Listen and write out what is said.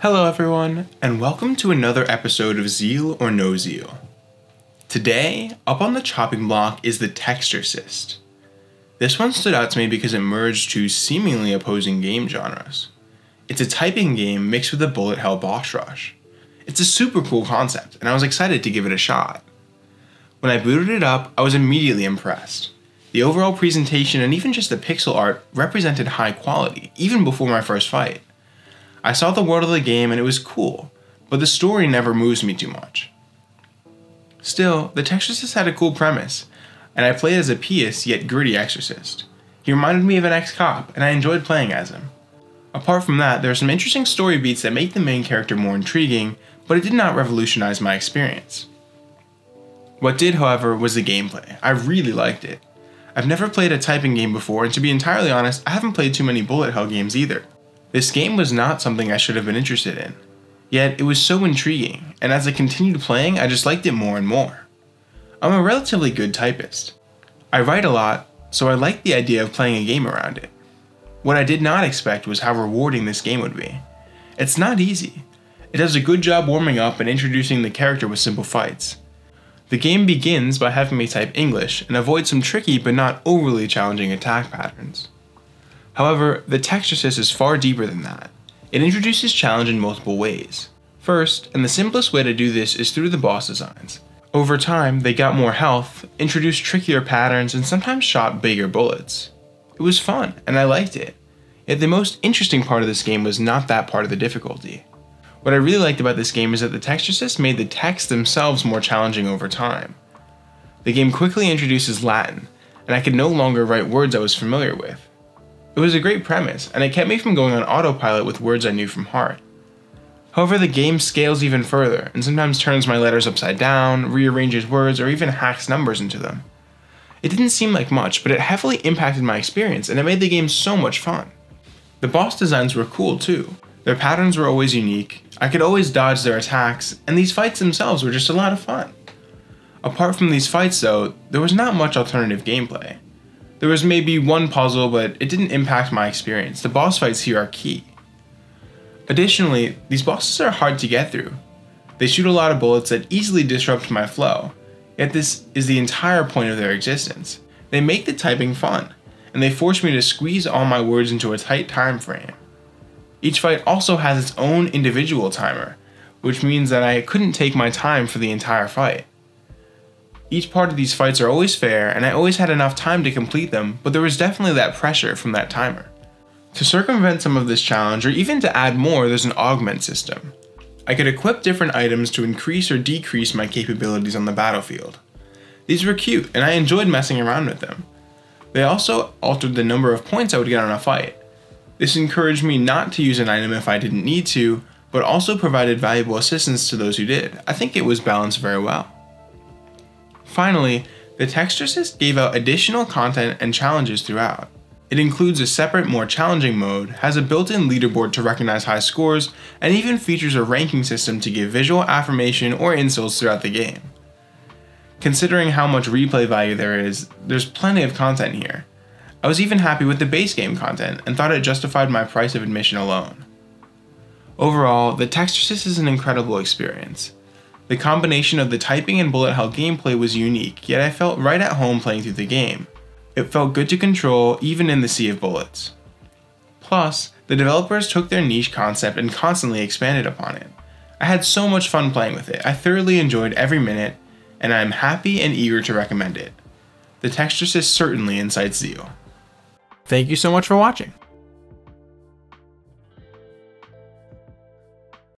Hello everyone, and welcome to another episode of Zeal or No Zeal. Today, up on the chopping block is the Textorcist. This one stood out to me because it merged two seemingly opposing game genres. It's a typing game mixed with a bullet hell boss rush. It's a super cool concept, and I was excited to give it a shot. When I booted it up, I was immediately impressed. The overall presentation and even just the pixel art represented high quality, even before my first fight. I saw the world of the game and it was cool, but the story never moves me too much. Still, the Textorcist had a cool premise, and I played as a pious yet gritty exorcist. He reminded me of an ex-cop, and I enjoyed playing as him. Apart from that, there are some interesting story beats that make the main character more intriguing, but it did not revolutionize my experience. What did, however, was the gameplay. I really liked it. I've never played a typing game before, and to be entirely honest, I haven't played too many bullet hell games either. This game was not something I should have been interested in, yet it was so intriguing, and as I continued playing, I just liked it more and more. I'm a relatively good typist. I write a lot, so I liked the idea of playing a game around it. What I did not expect was how rewarding this game would be. It's not easy. It does a good job warming up and introducing the character with simple fights. The game begins by having me type English and avoid some tricky but not overly challenging attack patterns. However, the Textorcist is far deeper than that. It introduces challenge in multiple ways. First, and the simplest way to do this is through the boss designs. Over time, they got more health, introduced trickier patterns, and sometimes shot bigger bullets. It was fun, and I liked it. Yet the most interesting part of this game was not that part of the difficulty. What I really liked about this game is that the Textorcist made the texts themselves more challenging over time. The game quickly introduces Latin, and I could no longer write words I was familiar with. It was a great premise, and it kept me from going on autopilot with words I knew from heart. However, the game scales even further, and sometimes turns my letters upside down, rearranges words, or even hacks numbers into them. It didn't seem like much, but it heavily impacted my experience, and it made the game so much fun. The boss designs were cool too. Their patterns were always unique, I could always dodge their attacks, and these fights themselves were just a lot of fun. Apart from these fights though, there was not much alternative gameplay. There was maybe one puzzle, but it didn't impact my experience. The boss fights here are key. Additionally, these bosses are hard to get through. They shoot a lot of bullets that easily disrupt my flow, yet this is the entire point of their existence. They make the typing fun, and they force me to squeeze all my words into a tight time frame. Each fight also has its own individual timer, which means that I couldn't take my time for the entire fight. Each part of these fights are always fair, and I always had enough time to complete them, but there was definitely that pressure from that timer. To circumvent some of this challenge, or even to add more, there's an augment system. I could equip different items to increase or decrease my capabilities on the battlefield. These were cute, and I enjoyed messing around with them. They also altered the number of points I would get on a fight. This encouraged me not to use an item if I didn't need to, but also provided valuable assistance to those who did. I think it was balanced very well. Finally, the Textorcist gave out additional content and challenges throughout. It includes a separate, more challenging mode, has a built-in leaderboard to recognize high scores, and even features a ranking system to give visual affirmation or insults throughout the game. Considering how much replay value there is, there's plenty of content here. I was even happy with the base game content and thought it justified my price of admission alone. Overall, the Textorcist is an incredible experience. The combination of the typing and bullet hell gameplay was unique, yet I felt right at home playing through the game. It felt good to control even in the sea of bullets. Plus, the developers took their niche concept and constantly expanded upon it. I had so much fun playing with it, I thoroughly enjoyed every minute, and I am happy and eager to recommend it. The Textorcist certainly incites zeal. Thank you so much for watching.